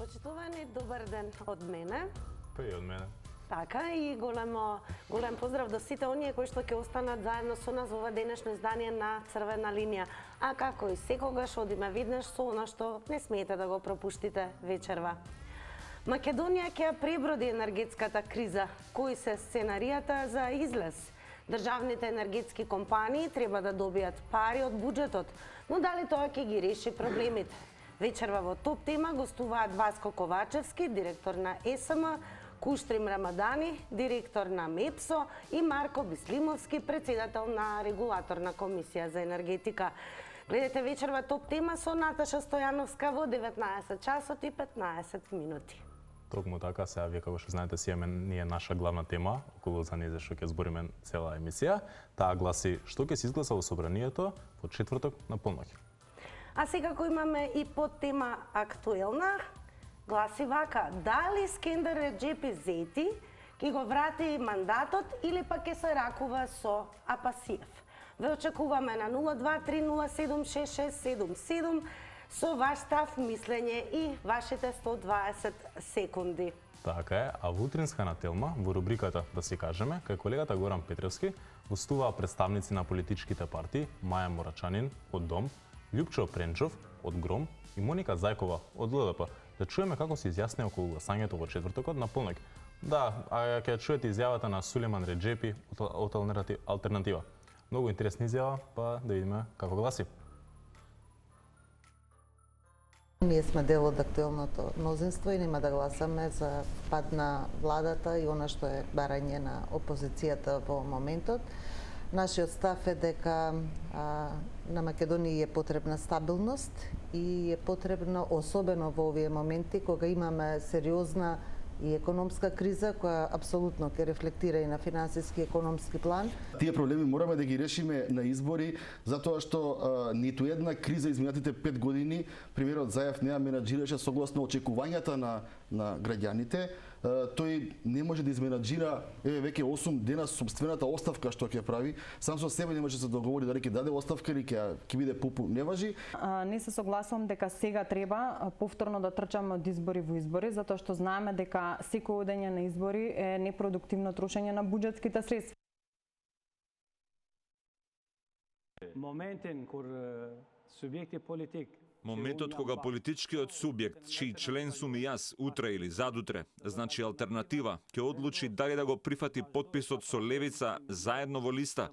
Почитувани, добар ден од мене. Па и од мене. Така, и голем поздрав до сите оние кои што ќе останат заедно со нас во ова денешно издание на Црвена линија. А како и секогаш одиме веднаш со она што не смеете да го пропуштите вечерва. Македонија ќе преброди енергетската криза. Кои се сценаријата за излез? Државните енергетски компании треба да добијат пари од буџетот, но дали тоа ќе ги реши проблемите? Вечерва во Топ тема гостуваат Васко Ковачевски, директор на ЕСМ, Куштрим Рамадани, директор на МЕПСО и Марко Бислимовски, председател на Регулаторна комисија за енергетика. Гледате вечерва Топ тема со Наташа Стојановска во 19 часот и 15 минути. Токму така, сега вие како што знаете си ние наша главна тема околу за неја што ќе збориме цела емисија. Таа гласи што ќе се изгласа во собранието во четврток на полноќ. А секако имаме и подтема актуелна. Гласи вака: дали Скендер Реджепи Зети ќе го врати мандатот или пак ќе се ракува со Апасиев? Ве очекуваме на 0230766777 со ваш став, мислење и вашите 120 секунди. Така е, а во утринска на Телма, во рубриката Да си кажеме, кај колегата Горан Петревски, гостуваа представници на политичките партии Маја Морачанин од Дом, Љупчо Пренчов од ГРОМ и Моника Зајкова од ЛДП. Да чуеме како се изјасни околу гласањето во четвртокот на полноќ. Да, а ќе чуете изјавата на Сулейман Реджепи од Алтернатива. Многу интересна изјава, па да видиме како гласи. Ние сме дел од актуелното мнозинство и нема да гласаме за пад на владата и она што е барање на опозицијата во моментот. Нашиот став е дека на Македонија е потребна стабилност и е потребно, особено во овие моменти, кога имаме сериозна и економска криза, која апсолутно ќе рефлектира и на финансиски и економски план. Тие проблеми мораме да ги решиме на избори, затоа што ниту една криза изминатите 5 години премиерот Заев не ја менаџираше согласно очекувањата на граѓаните. Тој не може да изменаџира веќе 8 дена собствената оставка што ќе прави. Сам со себе не може да се договори дали ќе даде оставка или ќе биде попу. Не важи. Не се согласувам дека сега треба повторно да трчаме од избори во избори, затоа што знаеме дека секој одење на избори е непродуктивно трошење на буџетските средства. Моментен кога субјекти политик Моментот кога политичкиот субјект, чиј член сум и јас, утре или задутре, значи Алтернатива, ќе одлучи дали да го прифати потписот со Левица заедно во листа,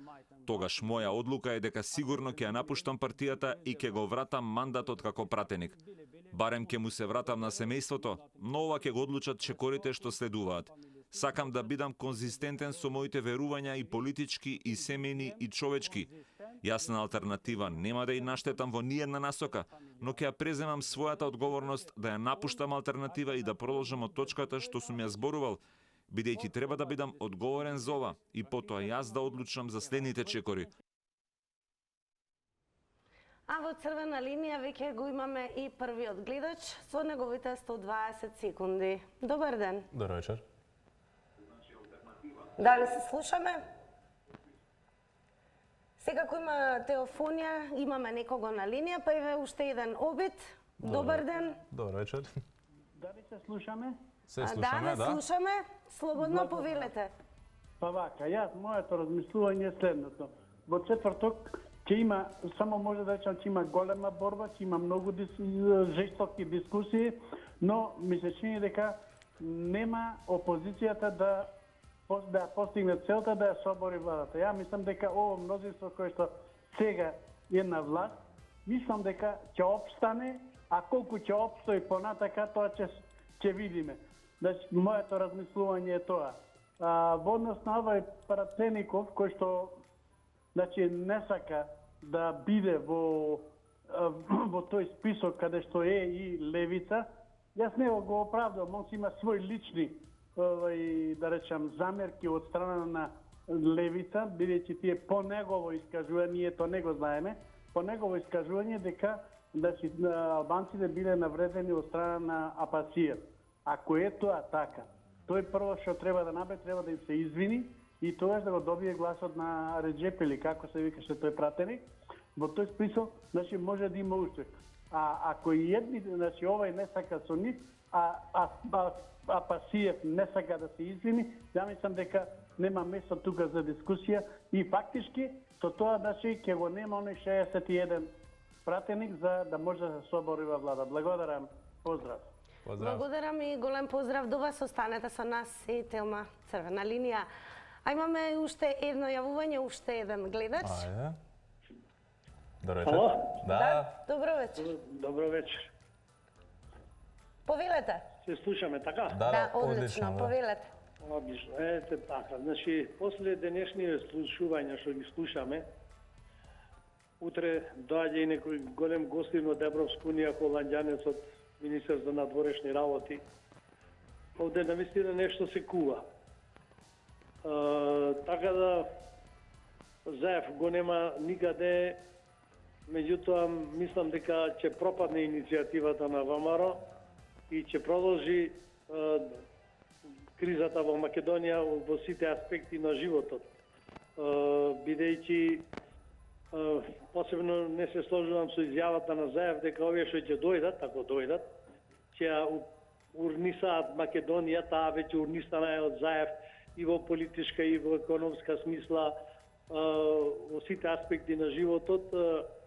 тогаш моја одлука е дека сигурно ќе ја напуштам партијата и ќе го вратам мандатот како пратеник. Барем ќе му се вратам на семејството, но ова ќе го одлучат чекорите што следуваат. Сакам да бидам конзистентен со моите верувања и политички, и семејни, и човечки. Јас на Алтернатива нема да ја наштетам во ниедна насока, но ќе ја преземам својата одговорност да ја напуштам Алтернатива и да продолжам од точката што сум ја зборувал, бидејќи треба да бидам одговорен за ова и потоа јас да одлучам за следните чекори. А во Црвена линија веќе го имаме и првиот гледач со неговите 120 секунди. Добар ден. Добар вечер. Дали се слушаме? Секако има телефонија, имаме некого на линија, па еве уште еден обид. Добар ден. Добар вечер. Дали се слушаме? Се слушаме, да. Слушаме. Слободно повелете. Па вака, јас моето размислување е следното. Во четврток ќе има, само може да речам, ќе има голема борба, ќе има многу жестоки дискусии, но ми се чини дека нема опозицијата да постигне целта да ја собори владата. Ја мислам дека ово мнозинство кое што сега е на власт, мислам дека ќе опстане, а колку ќе опстои понатака, тоа ќе видиме. Значи, моето размислување е тоа. Во однос на овој пратеников, кој што значи, не сака да биде во тој список каде што е и Левица, јас не го оправдувам, он си има свој лични да речам замерки од страна на Левица, бидејќи тие по негово искажување, ние то не го знаеме, по негово искажување дека албанците биле навредени од страна на Апасиев. Ако е тоа така, тој прво што треба да направи, треба да им се извини и тогаш да го добие гласот на Реджеп или како се викаше тој пратеник. Во тој смисол, значи може да има успех. ако и едни, значи овај не сака со нив, а Пасиев не сака да се извини, ја мислам дека нема место тука за дискусија и фактички со тоа значи ќе го нема оној 61 пратеник за да може да се собори во влада. Благодарам. Поздрав. Благодарам и голем поздрав до вас. Останете со нас и Телма Црвена линија. А имаме уште едно јавување, уште еден гледач. Ајде. Добро вечер. Ало? Да. Добро вечер. Добро вечер. Повелете. Се слушаме, така? Да, одлично, повелете. Одлично, ете така. Значи, после денешниот слушување што ги слушаме, утре доаѓа и некој голем гостин од Европска унија, холандјанец од министер за надворешни работи. Овде навистина нешто се кува. Така да Заев го нема никаде, меѓутоа мислам дека ќе пропадне иницијативата на ВМРО и ќе продолжи кризата во Македонија во сите аспекти на животот. Бидејќи посебно не се сложувам со изјавата на Заев дека овие што ќе дојдат, ако дојдат, ќе урнисаат Македонија, таа веќе урнисана е од Заев и во политичка и во економска смисла, во сите аспекти на животот.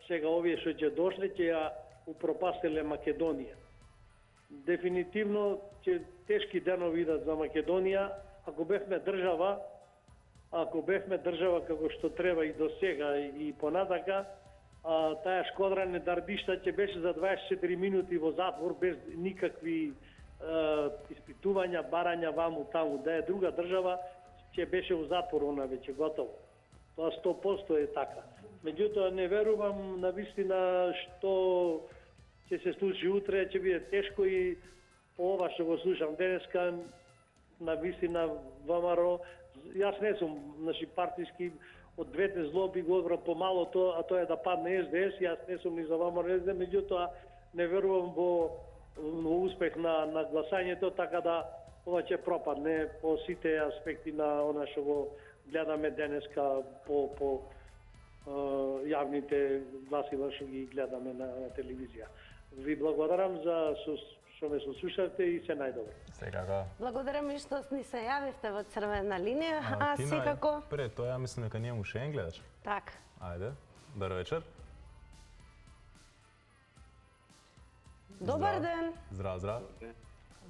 Сега овие што ќе дошле ќе ја упропастеле Македонија. Дефинитивно ќе тешки денови идат за Македонија. Ако бевме држава како што треба и до сега и понатака, таа шквадра недардишта ќе беше за 24 минути во затвор без никакви испитувања, барања ваму таму. Да е друга држава, ќе беше во затвор она веќе готово. Тоа 100% е така. Меѓутоа не верувам на вистина што ќе се случи утре, ќе биде тешко и по ова што го слушам денеска, на вистина ВМРО, јас не сум партиски, од двете злоби го одбрам помалото, а тоа е да падне СДС, јас не сум ни за ВМРО СДС, меѓутоа не верувам во успех на гласањето, така да ова ќе пропадне по сите аспекти на она што го гледаме денеска по јавните гласила што ги гледаме на телевизија. Ви благодарам за што ме слушавте и се најдобро. Секако. Благодарам и што ни се јавивте во Црвена линија, а Тина, секако... Пред тоа ја мислам дека ние му ше гледач. Так. Ајде. Добро вечер. Добар ден. Здраво.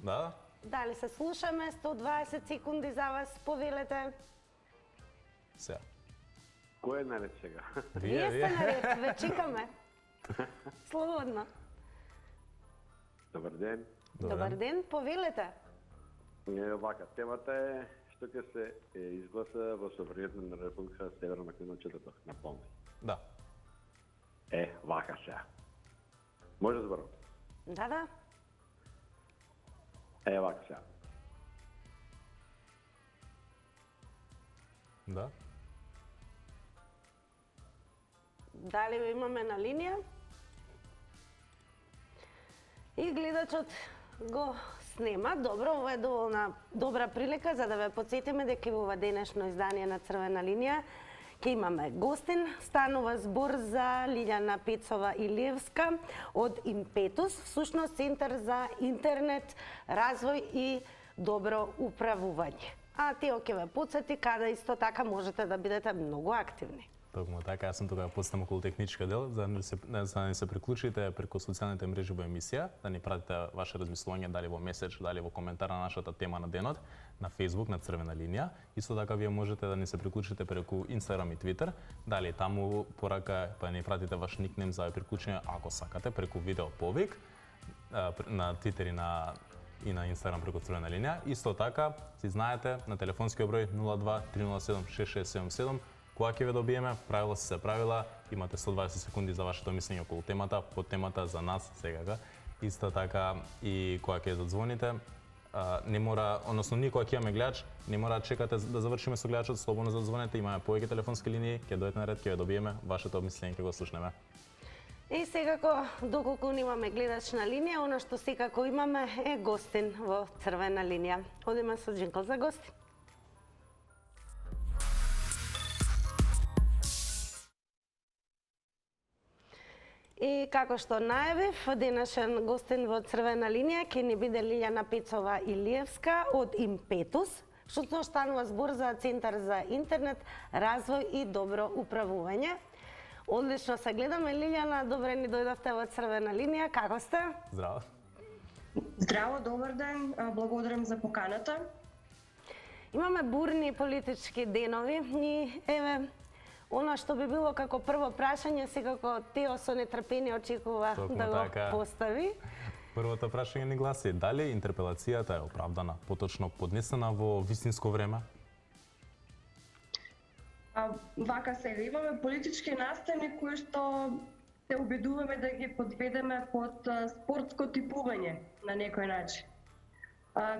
Да? Дали се слушаме? 120 секунди за вас. Повелете. Сега. Кој е наред сега? Вие сте наред, ве чекаме. Слободно. Добар ден. Добар ден, повелете. Вака, темата е што ќе се изгласа во Собранието на Република Северна Македонија четврток на полноќ. Да. Вака сега. Може да зборам? Да. Вака сега. Да. Дали го имаме на линија? И гледачот го снема. Добро, ова е доволна добра прилика за да ве потсетиме дека во ова денешно издание на Црвена линија ќе имаме гостин. Станува збор за Лиљана Пецова Илиевска од Импетус, всушност Центар за интернет, развој и добро управување. А Тео ќе ве потсети каде исто така можете да бидете многу активни. Токму така, јас сум тука да постам околу техничка дел, за да ни се приклучите преку социјалните мрежи во емисија, да ни пратите ваше размислување дали во меседж, дали во коментар на нашата тема на денот, на Facebook, на Црвена линија. Исто така вие можете да ни се приклучите преку Instagram и Twitter, дали таму порака па ни пратите ваш никнем за приклучење ако сакате преку видео повик на Twitter и на Instagram преку Црвена линија. Исто така, си знаете, на телефонскиот број 02 307 6677. Кога ќе ве добиеме, правила се правила, имате 120 секунди за вашето мислење околу темата, по темата за нас секака. Исто така и кога ќе задзвоните, не мора, односно никога ќе имаме гледач, не мора да чекате да завршиме со гледачот, слободно задзвонете, имаме повеќе телефонски линии, ќе дојдете на ред, ќе ве добиеме, вашето мислење ќе го слушнеме. И секако, доколку немаме гледач на линија, она што секако имаме е гостин во Црвена линија. Одиме со джинкл за гости. И како што најавив, денешен гостин во Црвена линија ќе ни биде Лилјана Пецова-Илиевска од Импетус, што станува збор за Центар за интернет, развој и добро управување. Одлично се гледаме, Лилјана, добре ни дојдовте во Црвена линија, како сте? Здраво. Здраво, добар ден, благодарам за поканата. Имаме бурни политички денови и еве, она што би било како прво прашање, секако Тео со нетрпение очекува да го постави. Првото прашање ни гласи: дали интерпелацијата е оправдана, поточно поднесена во вистинско време? Вака сега имаме политички настани кои што се обидуваме да ги подведеме под спортско типување на некој начин.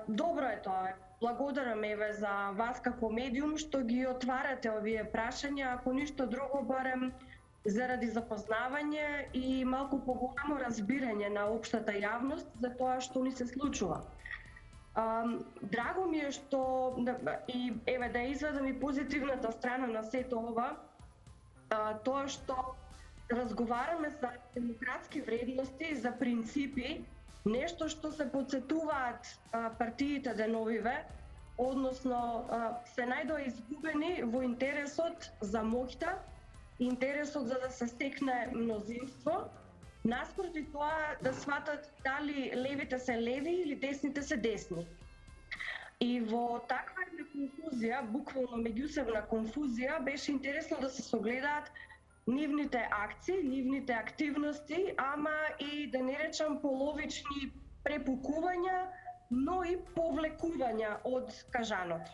Добро е тоа. Благодарам еве за вас како медиум што ги отварате овие прашања, ако ништо друго барем заради запознавање и малку поголемо разбирање на општата јавност за тоа што ни се случува. Драго ми е што и еве да извадам и позитивната страна на сето ова, тоа што разговараме за демократски вредности, за принципи, нешто што се потсетуваат партиите деновиве, односно се најдоа изгубени во интересот за моќта, интересот за да се стекне мнозинство, наспроти тоа да сватат дали левите се леви или десните се десни. И во таква една конфузија, буквално меѓусебна конфузија, беше интересно да се согледаат нивните акции, нивните активности, ама и да не речам половични препукувања, но и повлекувања од кажаното.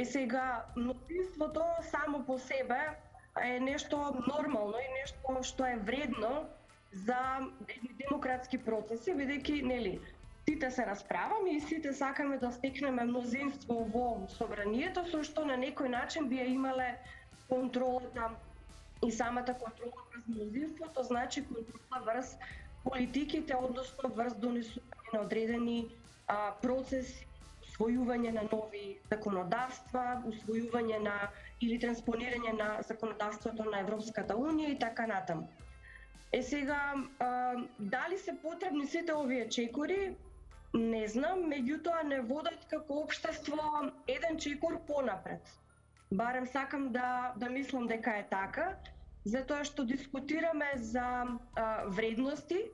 Сега, мнозинството само по себе е нешто нормално и нешто што е вредно за демократски процеси, бидејќи, нели, сите се расправаме и сите сакаме да стекнеме мнозинство во собранието, со што на некој начин би ја имале контролата и самата контрола врз мнозинството, значи контрола врз политиките, односно врз донесување на одредени процеси, усвојување на нови законодавства, усвојување на или транспонирање на законодавството на Европската унија и така натаму. Сега, дали се потребни сите овие чекори? Не знам, меѓутоа не водат како општество еден чекор понапред. Барем сакам да мислам дека е така, затоа што дискутираме за вредности,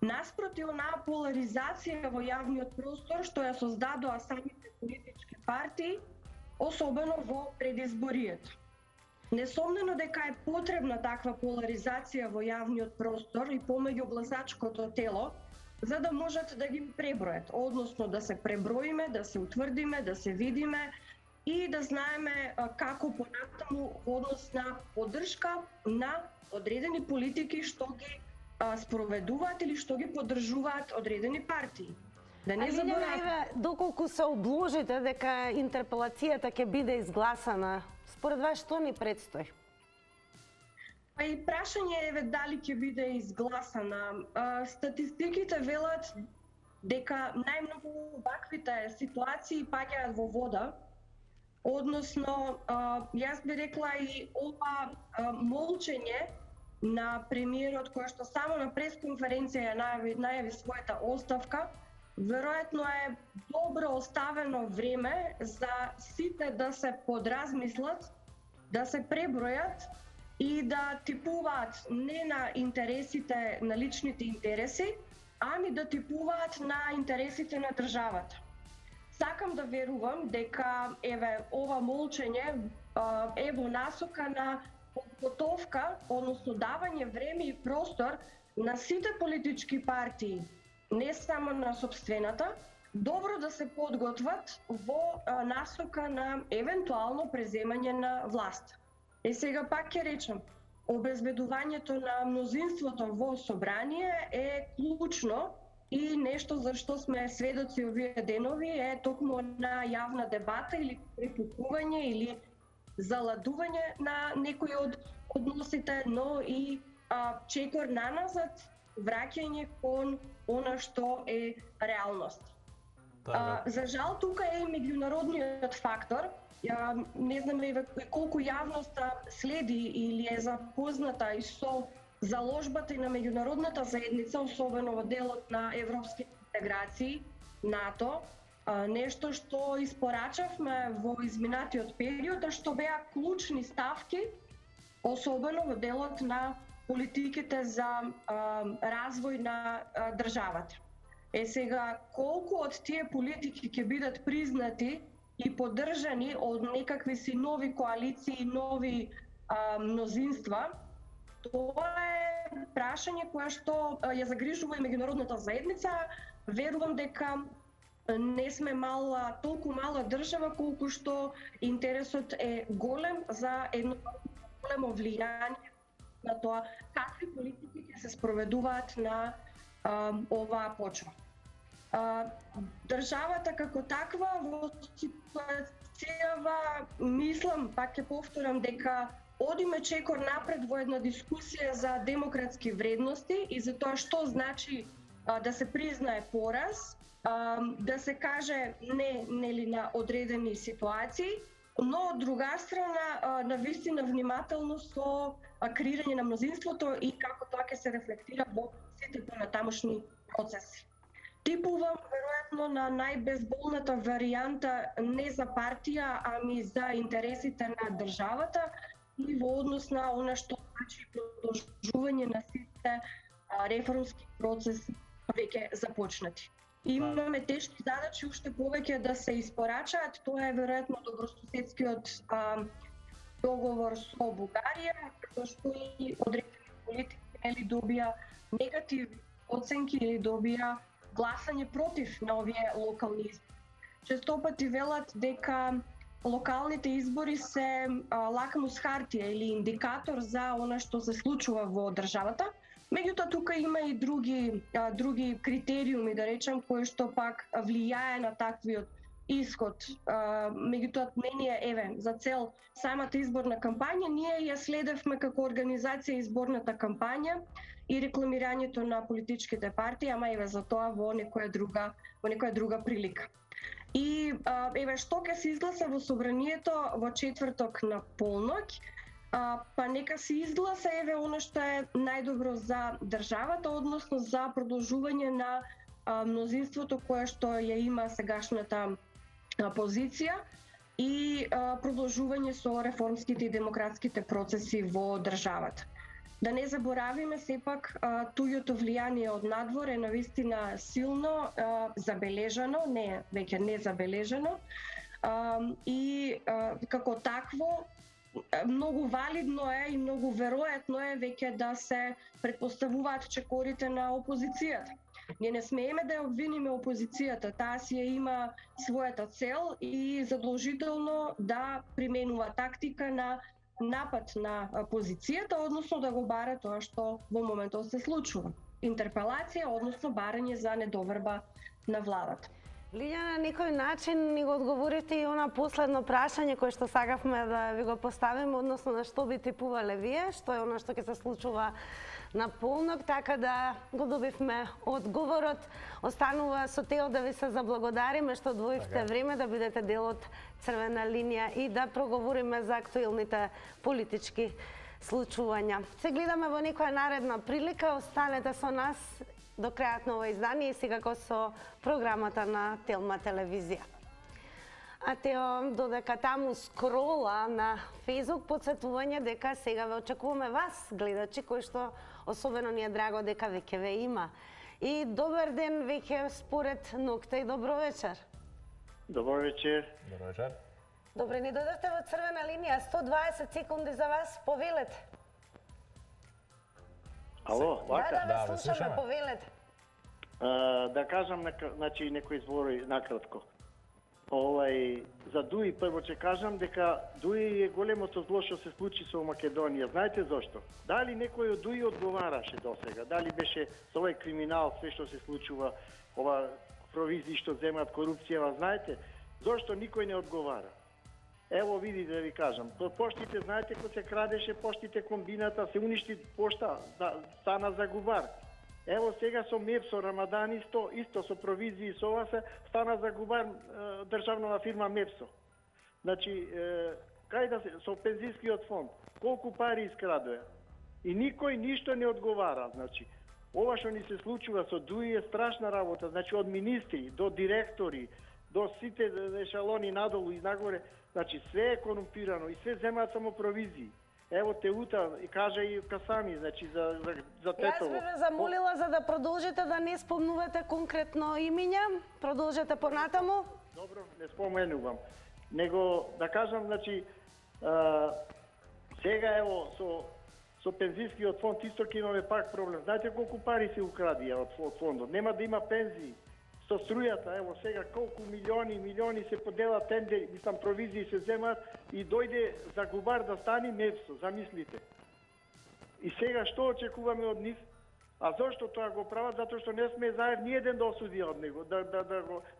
наспроти онаа поларизација во јавниот простор што ја создадоа самите политички партии, особено во предизборието. Несомнено дека е потребна таква поларизација во јавниот простор и помеѓу гласачкото тело, за да можат да ги пребројат, односно да се преброиме, да се утврдиме, да се видиме и да знаеме како понатаму во однос на поддршка на одредени политики што ги спроведуваат или што ги поддржуваат одредени партии. Да не забораваме, доколку се обложите дека интерпелацијата ќе биде изгласана, според вас што ни предстои? И прашање е дали ќе биде изгласана. Статистиките велат дека најмногу ваквите ситуации паѓаат во вода, односно јас би рекла и ова молчење на премиерот кој што само на пресконференција најави својата оставка, веројатно е добро оставено време за сите да се подразмислат, да се пребројат и да типуваат не на интересите, на личните интереси, ами да типуваат на интересите на државата. Сакам да верувам дека ова молчење е во насока на подготовка, односно давање време и простор на сите политички партии, не само на сопствената, добро да се подготват во насока на евентуално преземање на власт. Сега пак ќе речам, обезбедувањето на мнозинството во собрание е клучно и нешто за што сме сведоци овие денови е токму на јавна дебата или препукување или заладување на некои од односите, но и чекор наназад, враќање кон она што е реалност. За жал, тука е и меѓународниот фактор. Не знам колку јавноста следи или е запозната и со заложбата и на меѓународната заедница, особено во делот на европските интеграции, НАТО, нешто што испорачавме во изминатиот период, што беа клучни ставки, особено во делот на политиките за развој на државата. Сега, колку од тие политики ќе бидат признати и поддржани од некакви си нови коалиции, нови мнозинства, тоа е прашање кое што ја загрижува и меѓународната заедница. Верувам дека не сме толку мала држава колку што интересот е голем за едно големо влијание на тоа какви политики ќе се спроведуваат на оваа почва. Државата како таква во ситуацијава, мислам, пак ќе повторам, дека одиме чекор напред во една дискусија за демократски вредности и за тоа што значи да се признае пораз, да се каже не нели на одредени ситуации, но од друга страна навистина внимателно со креирање на мнозинството и како тоа ќе се рефлектира во сите понатамошни процеси. Типувам веројатно на најбезболната варијанта не за партија, ами за интересите на државата и во однос на она што значи продолжување на сите реформски процеси веќе започнати. Имаме тешки задачи уште повеќе да се испорачаат, тоа е веројатно добрососедскиот договор со Бугарија, како што и одредени политики или добија негативни оценки или добија гласање против на овие локални избори. Често пати велат дека локалните избори се лакмус хартија или индикатор за она што се случува во државата. Меѓутоа тука има и други критериуми, да речем, кои што пак влијае на таквиот исход. Меѓутоа мене за цел самата изборна кампања ние ја следевме како организација изборната кампања и рекламирањето на политичките партии, ама за тоа во некоја друга прилика. И што ќе се изгласа во собранието во четврток на полноќ, па нека се изгласа она што е најдобро за државата, односно за продолжување на мнозинството кое што ја има сегашната позиција и продолжување со реформските и демократските процеси во државата. Да не заборавиме сепак туѓото влијание од надвор е навистина силно, забележано, не веќе незабележано, и како такво многу валидно е и многу веројатно е веќе да се претпоставуваат чекорите на опозицијата. Ние не смееме да ја обвиниме опозицијата, таа си ја има својата цел и задолжително да применува тактика на напад на позицијата, односно да го бара тоа што во моментот се случува. Интерпелација, односно барање за недоверба на владата. Лиља, на некој начин ни го одговорите и она последно прашање кое што сакавме да ви го поставиме, односно на што би типувале вие, што е она што ќе се случува на полнок, така да го добивме одговорот. Останува со тео да ви се заблагодариме што одвоивте време да бидете дел од Црвена линија и да проговориме за актуелните политички случувања. Се гледаме во некоја наредна прилика, останете со нас до крајот на ова издание и секако со програмата на Телма телевизија. А Тео, додека таму скрола на Facebook, подсетување дека сега ве очекуваме вас, гледачи, кои што особено ни е драго дека веќе ве има. И добар ден веќе според Нокта и добро вечер. Добро вечер. Добро вечер. Добре, ни дојдовте во Црвена линија, 120 секунди за вас, повелете. Ало, вака? Да, ве слушаме, повелете. Да кажам значи некои зборови накратко. За Дуи прво ќе кажам дека Дуи е големото зло што се случи со Македонија. Знаете зошто? Дали некој од Дуи одговараше досега? Дали беше со овој криминал, све што се случува, ова провизии што земат, корупција, знаете? Зошто никој не одговара? Ево видите да ви кажам, поштите, знаете, кога се крадеше поштите комбината, се уништи пошта, стана загубар. Ево сега со Мепсо, Рамадан исто со провизии со ова се стана загубар државна фирма Мепсо. Значи, кај да се со пензискиот фонд, колку пари искрадоја? И никој ништо не одговара. Значи, ова што ни се случува со ДУИ е страшна работа. Значи, од министри до директори, до сите ешалони надолу и нагоре, значи, све е корумпирано и све земаат само провизии. Ево Теута и кажа и Касами, значи за Тетово. Јас би ве замолила за да продолжите да не спомнувате конкретно имиња. Продолжете понатаму. Добро, не споменувам. Него да кажам, значи сега ево со пензискиот фонд исто ќе имаме пак проблем. Знаете колку пари се украдија од фондот? Нема да има пензии. Со струјата, ево сега колку милиони се поделат тендери, мислам провизии се земат и дојде загубар да стани МЕПСО, замислите. И сега што очекуваме од нив? А зошто тоа го прават? Затоа што не сме заев ни еден да осуди од него,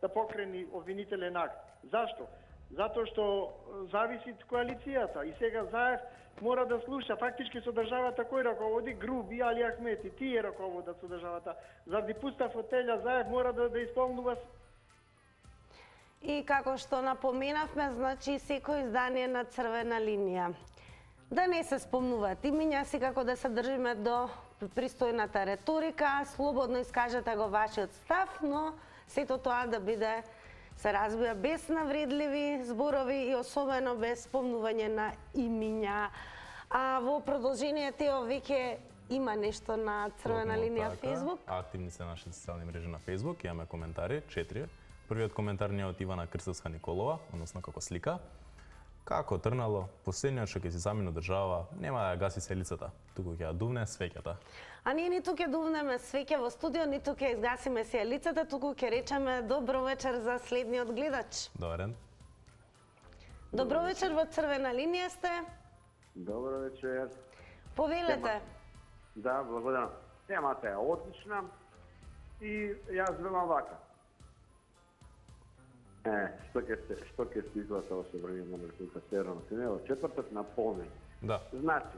да покрени обвинителен акт. Зашто? Затоа што зависи од коалицијата и сега заев мора да слуша. Фактички со државата кој раководи? Груби, Али Ахмети, тие раководат со државата. Заради пуста фотелја заев мора да исполнува. И како што напоменавме, значи секој издание на црвена линија. Да не се спомнуваат имиња, секако да се држиме до пристојната реторика, слободно искажете го вашиот став, но сето тоа да биде, се разбира, без навредливи зборови и особено без спомнување на имиња. А во продолжение Тео веќе има нешто на црвена линија Facebook? Активни се нашите социјални мрежи на Facebook, имаме коментари, 4. Првиот коментар ни е од Ивана Крстовска Николова, односно како слика. Како трнало, последниот што ќе си замине држава, нема да ја гаси селицата, туку ќе ја дувне свеќата. А ние ниту ќе дувнеме свеќе во студио, ниту ќе изгасиме селицата, туку ќе речеме добро вечер за следниот гледач. Добар ден. Добро вечер, во црвена линија сте. Добро вечер. Повелете. Да, благодарам. Темата е одлична и јас велам вака. Што ќе се изгласа во современа Република Северна Македонија во четврток на полден. Да. Значи,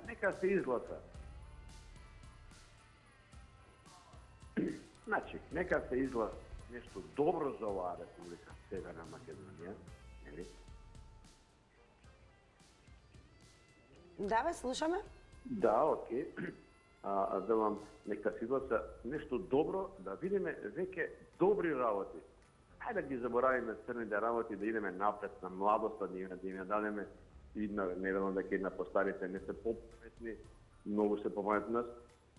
нека се изгласа. Значи, нека се изгласа нешто добро за оваа Република Северна Македонија, нели? Да, ве слушаме. Да, окей. Велам, нека се изгласа нешто добро, да видиме веќе добри работи. Ајде да ги заборавиме црните работи, да идеме напред на младоста, да им ја дадеме и не велам дека на постарите не се попаметни, многу се попаметни нас.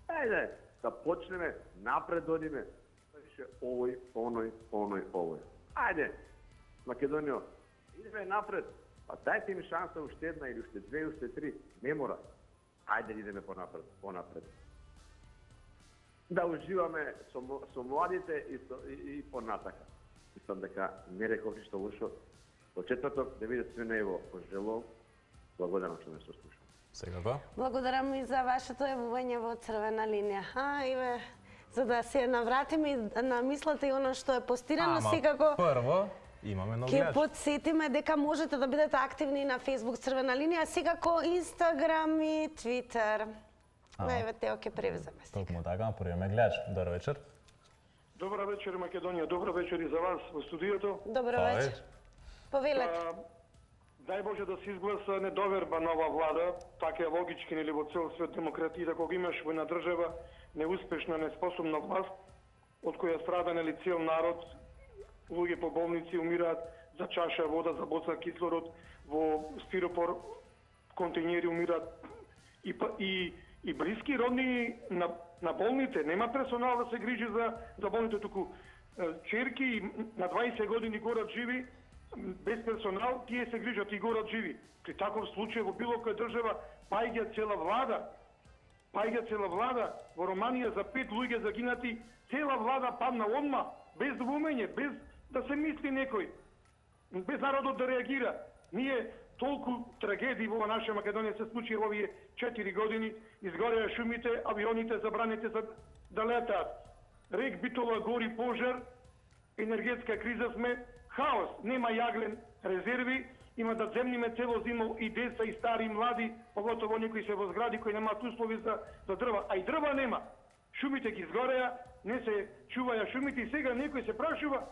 Ајде да почнеме напред одиме. Беше овој, овој. Ајде, Македонија, идеме напред. Па дајте им шанса уште една или уште две, уште три. Не мора. Ајде да идеме понапред. Да уживаме со младите и понатака. Мислам дека не реков ништо лошо. Во четврток да видите све наиво. Пожелувам. Благодарам што ме слуша. Секако. Благодарам и за вашето јавување во црвена линија. Иве, за да се навратиме и на мислата и оно што е постирано, секако прво имаме нов ќе подсетиме дека можете да бидете активни на Facebook црвена линија, секако Instagram и Twitter. Еве Тео ќе превземе. Токму така, првиот гледач. Добар вечер. Добра вечер Македонија, добра вечер и за вас во студиото. Добро вечер. Повелете. Дај Боже да се изгласа недоверба нова влада, така е логички нели во цел свет демократија, кога имаш во една држава неуспешна, неспособна власт, од која страда нели цел народ, луѓе по болници умираат за чаша вода, за боца кислород, во стиропор контейнери умираат и блиски родни на болните, нема персонал да се грижи за болните, туку черки на 20 години горат живи, без персонал, тие се грижат и горат живи. При таков случај во било која држава паѓа цела влада, во Романија за 5 луѓе загинати, цела влада падна одма, без двумење, без да се мисли некој, без народот да реагира. Ние толку трагедии во наша Македонија се случи во овие 4 години, изгореа шумите, авионите забраните да летаат. Рек Битола гори пожар, енергетска криза сме, хаос, нема јаглен резерви, има да земниме цело зимо и деца, и стари, и млади, поготово некои се во згради кои немаат услови за дрва, а и дрва нема. Шумите ги изгореа, не се чуваја шумите и сега некој се прашува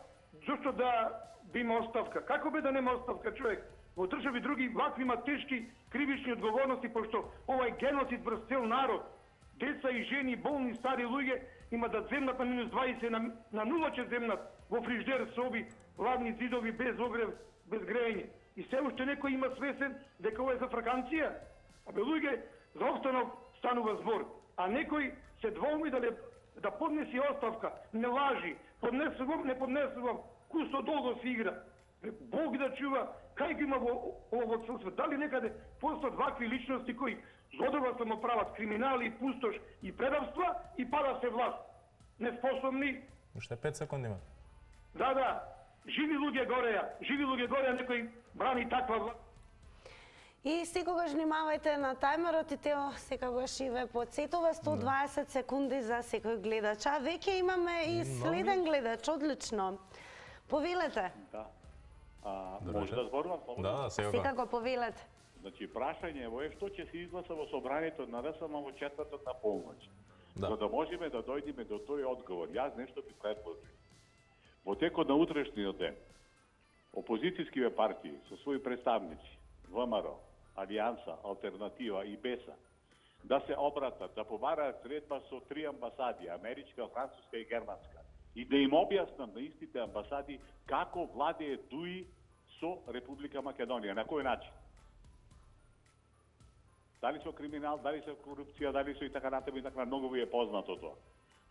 зошто да има оставка. Како бе да нема оставка човек? во држави други вакви има тешки кривични одговорности, пошто овај геноцид врз цел народ, деца и жени, болни, стари луѓе, има да земнат на минус 20, на нула ќе земнат во фриждер соби, ладни зидови, без огрев, без грејење. И се уште некој има свесен дека ова е за фраканција. Абе луѓе, за останок станува збор, а некој се двоуми да поднеси оставка, не лажи, поднесувам, не поднесувам, кусто долго си игра. Бог да чува, кај го има во цел свет? Дали некаде постојат вакви личности кои злодева само прават криминали, пустош и предавства и пада се власт? Неспособни. Уште 5 секунди има. Да. Живи луѓе гореја, некој брани таква власт. И секогаш внимавајте на тајмерот и Тео секогаш и ве подсетува 120 секунди за секој гледач. А веќе имаме и следен гледач, одлично. Повелете. Да. Може да зборувам? Да, секако повелете. Значи, прашањето е што ќе се изгласа во собранието на РСМ во четврток на полноќ. За да можеме да дојдеме до тој одговор, јас нешто би предложил. Во текот на утрешниот ден, опозицијските партии со своји представници, ВМРО, Алијанса, Алтернатива и БЕСА, да се обратат, да побараат средба со 3 амбасади, америчка, француска и германска, и да им објаснат на истите амбасади како владее ДУИ со Република Македонија, на кој начин. Дали со криминал, дали со корупција, дали со и така натаму и така, многу ви е познато тоа.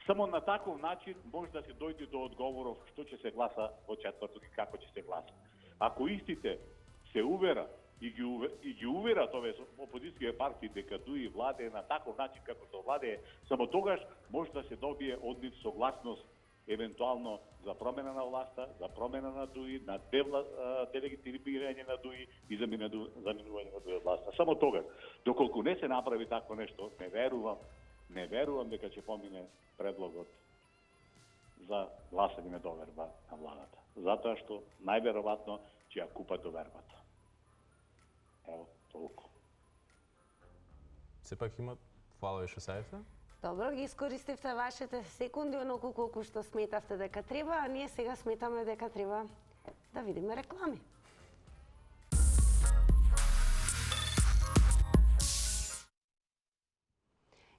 Само на таков начин може да се дојде до одговоров што ќе се гласа во четврток и како ќе се гласа. Ако истите се уверат и ги уверат овие опозицијски партии дека ДУИ владее на таков начин како што владее, само тогаш може да се добие од нив согласност евентуално за промена на власта, за промена на ДУИ, на делегитимирање на ДУИ и заминување на ДУИ власта. Само тогаш. Доколку не се направи такво нешто, не верувам дека ќе помине предлогот за гласање на доверба на владата. Затоа што најверојатно ќе ја купат довербата. Ево, толку. Сепак има фала што сајте? Добро, ги искористивте вашите секунди, оноку колку што сметавте дека треба, а ние сега сметаме дека треба да видиме реклами.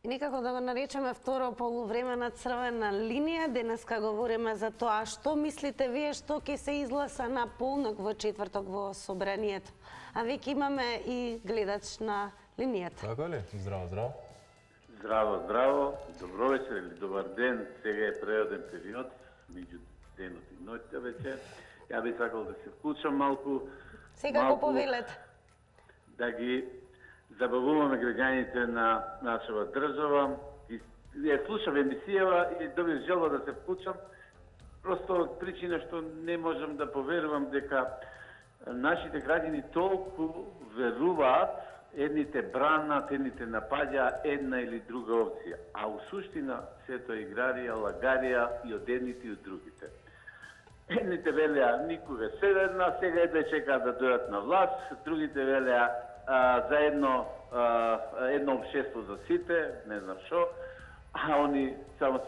И некако да го наречеме второ полувреме на црвена линија, денеска говориме за тоа што мислите вие што ќе се изгласа на полнок во четврток во собранието. А веќе имаме и гледач на линијата. Така ли? Здраво. Здраво, добро вечер или добар ден. Сега е преоден период, меѓу денот и ноќта вече. Ја би сакал да се вклучам малку. Сега го повелете. Да ги забавуваме граѓаните на нашава држава. Ја слушам емисијава и добив желба да се вклучам. Просто од причина што не можам да поверувам дека нашите граѓани толку веруваат, едните бранат, едните напаѓа една или друга опција. А у суштина сето играрија, лагарија и од едните и од другите. Едните велеа никога седерна, сега едва чекаат да дојдат на власт, другите велеа за едно општество за сите, не знам шо, а они само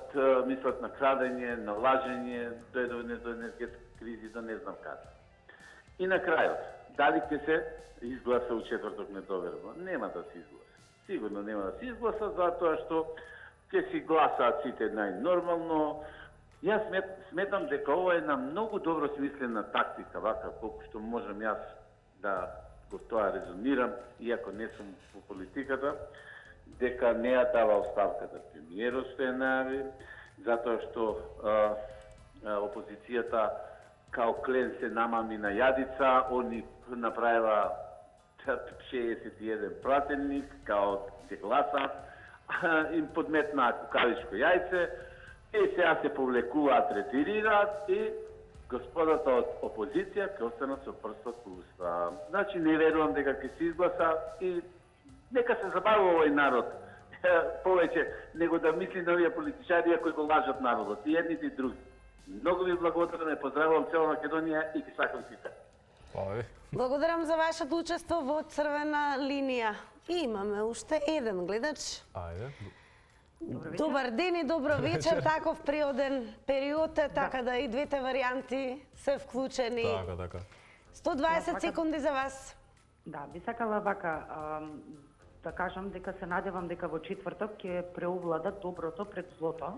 мислат на крадење, на лажење, дојдовне до енергетска кризи, да не знам каде. И на крајот, дали ќе се изгласа у четврток недоверба? Нема да се изгласа. Сигурно нема да се изгласа, затоа што ќе си гласаат сите најнормално. Јас сметам дека ова е една многу добро смислена тактика, вака колку што можам јас да го тоа резонирам, иако не сум во политиката, дека не ја дава оставката премиерот што ја најави, затоа што опозицијата као клен се намами на јадица, они направила 61 пратеник, као се гласа, им подметнаа кукавичко јајце, и сега се повлекуваат, ретирираат и господата од опозиција ќе останат со прстот во уста. Значи не верувам дека ќе се изгласа и нека се забавува овој народ. Повеќе него да мисли на овие политичари кои го лажат народот, и едните и други. Многу ви благодарам, поздравувам цела Македонија и ги сакам сите. Благодарам за вашето учество во црвена линија. И имаме уште еден гледач. Ајде. Добар ден и добро вечер, таков приоден период, така да и двете варијанти се вклучени. Така. 120 секунди за вас. Да, би сакала вака да кажам дека се надевам дека во четврток ќе преовлада доброто пред злото.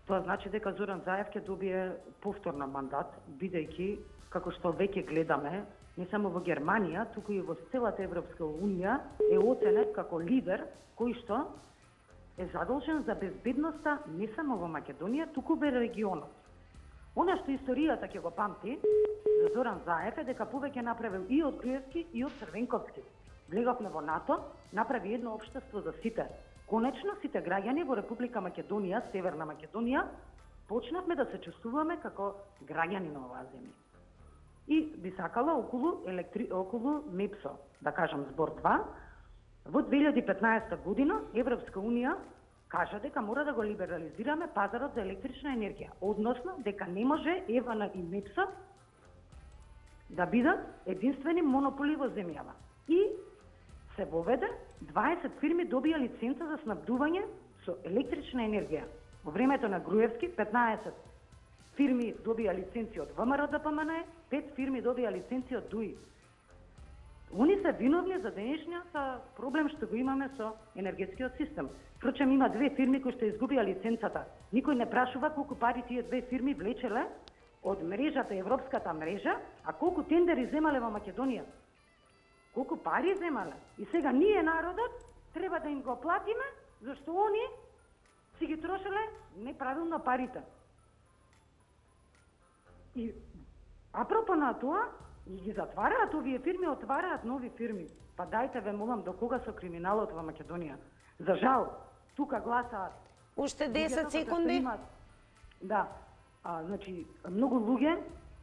Тоа значи дека Зоран Заев ќе добие повторно мандат, бидејќи, како што веќе гледаме, не само во Германија, туку и во целата Европска Унија е оценет како лидер кој што е задолжен за безбедноста не само во Македонија, туку во регионот. Она што историјата ќе го памти за Зоран Заев е дека повеќе направил и од Груевски и од Црвенковски. Влеговме во НАТО, направи едно општество за сите. Конечно, сите граѓани во Република Македонија, Северна Македонија, почнавме да се чувствуваме како граѓани на оваа земја. И би сакала околу МЕПСО, да кажам збор 2, во 2015 година Европска Унија кажа дека мора да го либерализираме пазарот за електрична енергија, односно дека не може ЕВН и МЕПСО да бидат единствени монополи во земјава. И се воведе 20 фирми добија лиценца за снабдување со електрична енергија. Во времето на Груевски 15 фирми добија лиценци од ВМРО-ДПМНЕ, 5 фирми добија лиценци од ДУИ. Они се виновни за денешниот проблем што го имаме со енергетскиот систем. Впрочем, има 2 фирми кои што изгубија лиценцата. Никој не прашува колку пари тие 2 фирми влечеле од мрежата, европската мрежа, а колку тендери земале во Македонија. Колку пари земале. И сега ние, народот, треба да им го платиме, зашто они си ги трошеле неправилно парите. И апропо на тоа, и ги затвараат овие фирми, отвараат нови фирми. Па дајте ве молам, до кога со криминалот во Македонија? За жал, тука гласаат. Уште 10 секунди. Да, значи, многу луѓе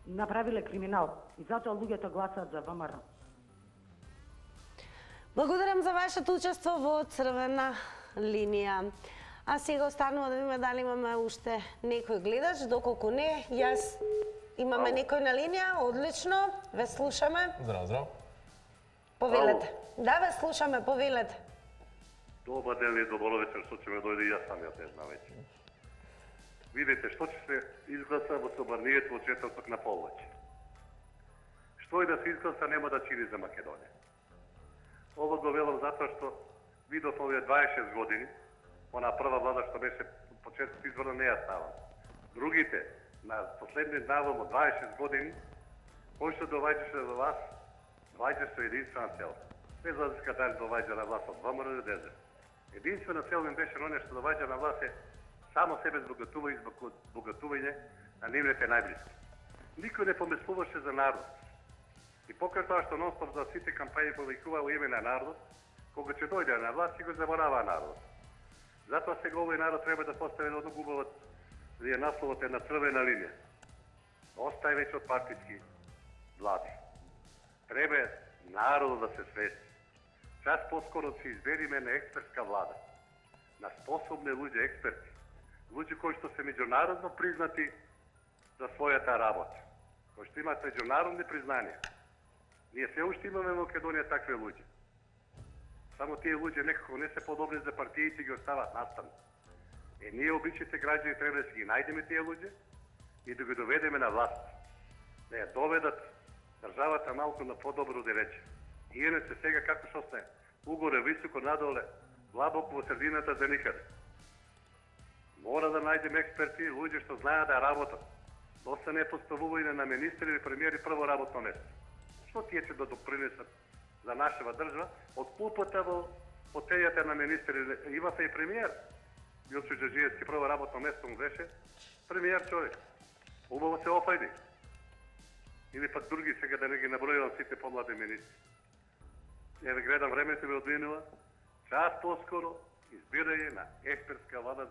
направиле криминал и затоа луѓето гласаат за ВМРО. Благодарам за вашето учество во Црвена линија. А сега останува да видиме дали имаме уште некој гледач, доколку не, јас имаме некој на линија, одлично, ве слушаме. Здрав, здрав. Повелете. Да, ве слушаме, повелете. Добар ден и добро вечер, што ќе ме дојде и јас самиот не знам веќе. Видите, што ќе се изгласа во собранието од четврток на полноќ. Што и да се изгласа нема да чини за Македонија. Ово го велам затоа што видов овие 26 години, она прва влада што беше почеток изборно не ја става. Другите, на последни навам од 26 години, кој што доваѓаше во вас, доваѓа со единствена цел. Без разлика дали доваѓа на власт од ВМРО или ДЗ. Единствена цел им беше оне што доваѓа на власт е само себе збогатување на нивните најблиски. Никој не помислуваше за народ. И покрај тоа што нон-стоп за сите кампањи повикува во име на народот, кога ќе дојде на власт и го заборава народот. Затоа сега овој народ треба да постави едно убаво насловот е на црвена линија. Остај веќе од партиски влади. Треба народот да се свести. Час поскоро ќе избериме на експертска влада. На способни луѓе експерти. Луѓе кои што се меѓународно признати за својата работа. Кои што имаат меѓународни признанија. Ние се уште имаме во Македонија такви луѓе. Само тие луѓе некако не се подобни за партиите и ги остават настрана. Ние обичните граѓани треба да си ги најдеме тие луѓе и да ги доведеме на власт. Да ја доведат државата малку на подобро девече. И иначе сега како што сме угоре, високо, надоле, длабоко во средината за никаде. Мора да најдеме експерти, луѓе што знаат да работат. Доста не поставување на министри или премиери прво работно место. Што тие ќе да допринесат за нашава држава од купата во фотејата на министри. Имате и премиер. Јосиф Џаџиевски прво работно место му беше премиер човек. Убаво се опајди. Или пак други сега да не ги набројувам сите помлади министри. Еве гледам времето ви одминува. Час поскоро избирање на експертска влада.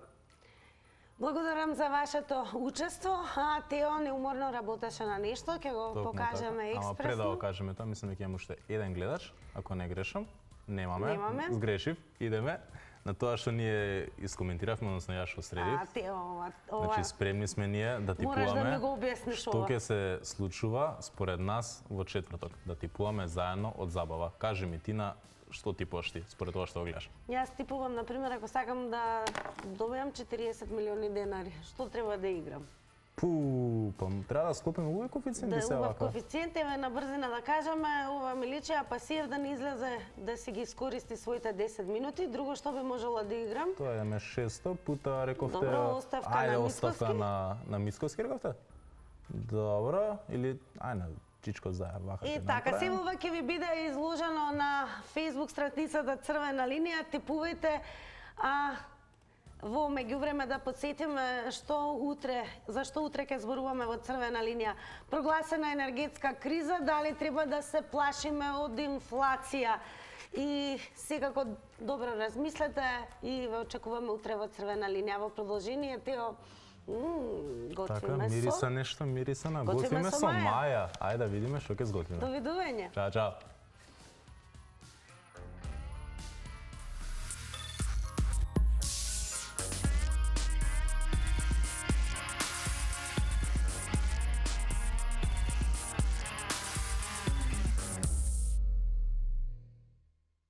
Благодарам за вашето учество. Тео неуморно работеше на нешто, ќе го покажеме експресно. Ама пред да го кажеме тоа, мислам дека имаме уште еден гледач, ако не грешам. Немаме. Сгрешив. Идеме на тоа што ние искоментиравме, односно јас што средив. Тео, Значи спремни сме ние да типуваме. Мораш да ми го објасниш што ќе се случува според нас во четврток, да типуваме заедно од забава. Кажи ми ти на што типуваш ти, според тоа што го гледаш? Јас типувам, например, ако сакам да добијам 40 милиони денари, што треба да играм? па треба да склопиме убави коефициенти се убав вака. коефициент, еве на брзина да кажеме, ова Миличија Пасиев да не излезе да си ги искористи своите 10 минути, друго што би можела да играм. Тоа е 600 пута рековте. Добро, оставка ајде, на оставка Мицкоски. на Мицкоски рековте? Добро, или ајде, Чичко Заев вака. И така, се ова ќе ви биде изложено на Facebook страницата Црвена линија, типувајте, во меѓувреме да подсетиме зашто утре ќе зборуваме во Црвена линија. Прогласена енергетска криза, дали треба да се плашиме од инфлација? И секако добро размислете и ве очекуваме утре во Црвена линија. Во продолжение тео готви така, месо. мириса нешто, мириса на готви месо Маја. Ајде да видиме што ќе сготвиме. Довидување. Чао, чао.